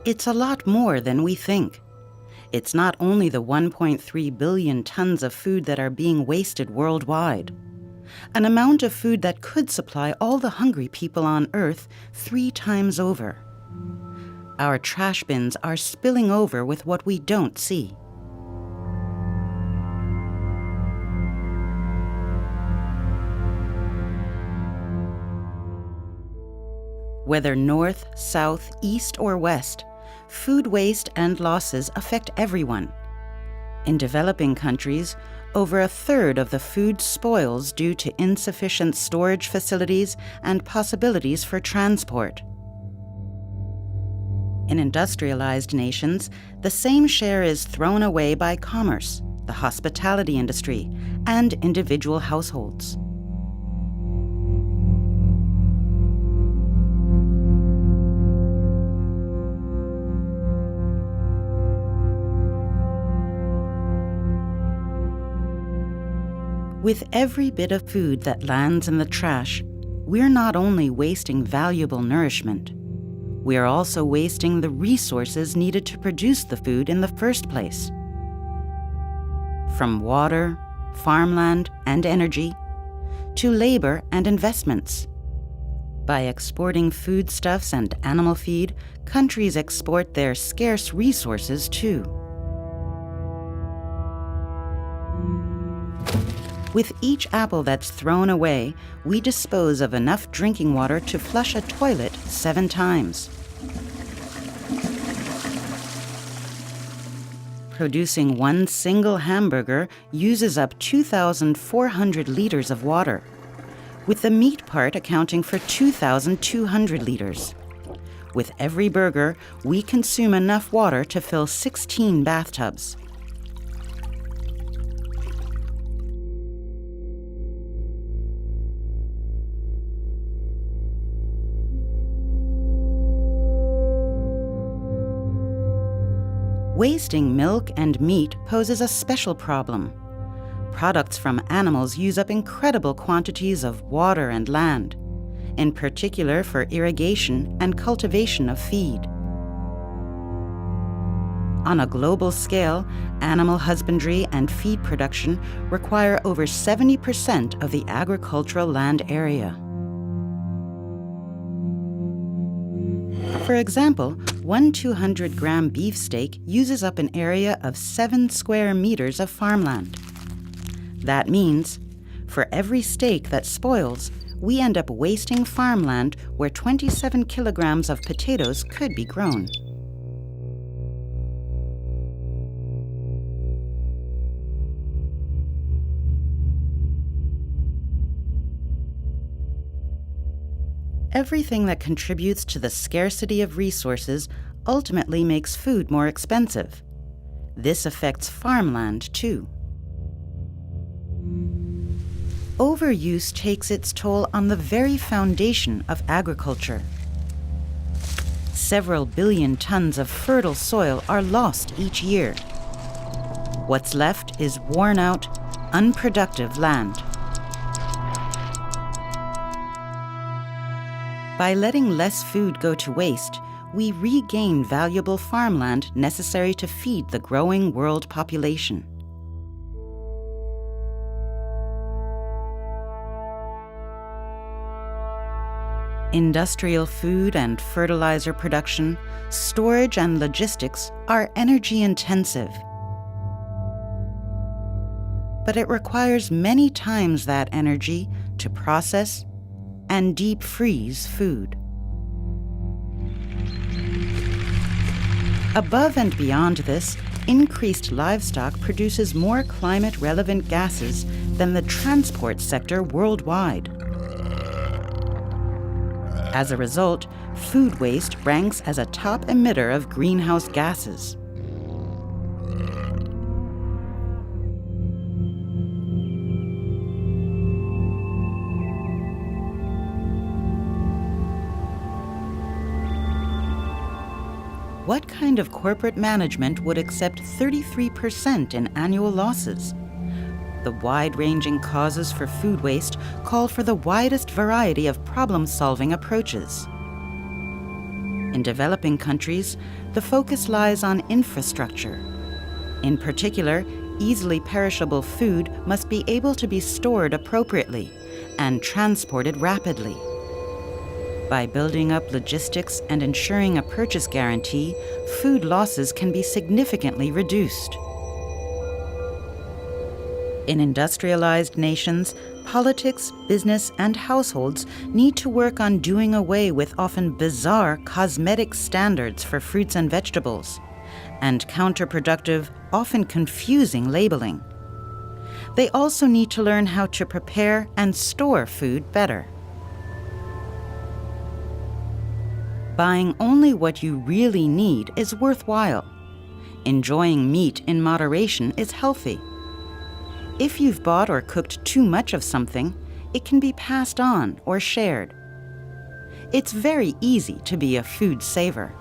It's a lot more than we think. It's not only the 1.3 billion tons of food that are being wasted worldwide, an amount of food that could supply all the hungry people on Earth 3 times over. Our trash bins are spilling over with what we don't see. Whether north, south, east, or west, food waste and losses affect everyone. In developing countries, over a third of the food spoils due to insufficient storage facilities and possibilities for transport. In industrialized nations, the same share is thrown away by commerce, the hospitality industry, and individual households. With every bit of food that lands in the trash, we're not only wasting valuable nourishment, we are also wasting the resources needed to produce the food in the first place. From water, farmland, and energy, to labor and investments. By exporting foodstuffs and animal feed, countries export their scarce resources too. With each apple that's thrown away, we dispose of enough drinking water to flush a toilet 7 times. Producing one single hamburger uses up 2,400 liters of water, with the meat part accounting for 2,200 liters. With every burger, we consume enough water to fill 16 bathtubs. Wasting milk and meat poses a special problem. Products from animals use up incredible quantities of water and land, in particular for irrigation and cultivation of feed. On a global scale, animal husbandry and feed production require over 70% of the agricultural land area. For example, one 200-gram beefsteak uses up an area of 7 square meters of farmland. That means, for every steak that spoils, we end up wasting farmland where 27 kilograms of potatoes could be grown. Everything that contributes to the scarcity of resources ultimately makes food more expensive. This affects farmland too. Overuse takes its toll on the very foundation of agriculture. Several billion tons of fertile soil are lost each year. What's left is worn-out, unproductive land. By letting less food go to waste, we regain valuable farmland necessary to feed the growing world population. Industrial food and fertilizer production, storage and logistics are energy intensive. But it requires many times that energy to process and deep freeze food. Above and beyond this, increased livestock produces more climate-relevant gases than the transport sector worldwide. As a result, food waste ranks as a top emitter of greenhouse gases. What kind of corporate management would accept 33% in annual losses? The wide-ranging causes for food waste call for the widest variety of problem-solving approaches. In developing countries, the focus lies on infrastructure. In particular, easily perishable food must be able to be stored appropriately and transported rapidly. By building up logistics and ensuring a purchase guarantee, food losses can be significantly reduced. In industrialized nations, politics, business, and households need to work on doing away with often bizarre cosmetic standards for fruits and vegetables, and counterproductive, often confusing labeling. They also need to learn how to prepare and store food better. Buying only what you really need is worthwhile. Enjoying meat in moderation is healthy. If you've bought or cooked too much of something, it can be passed on or shared. It's very easy to be a food saver.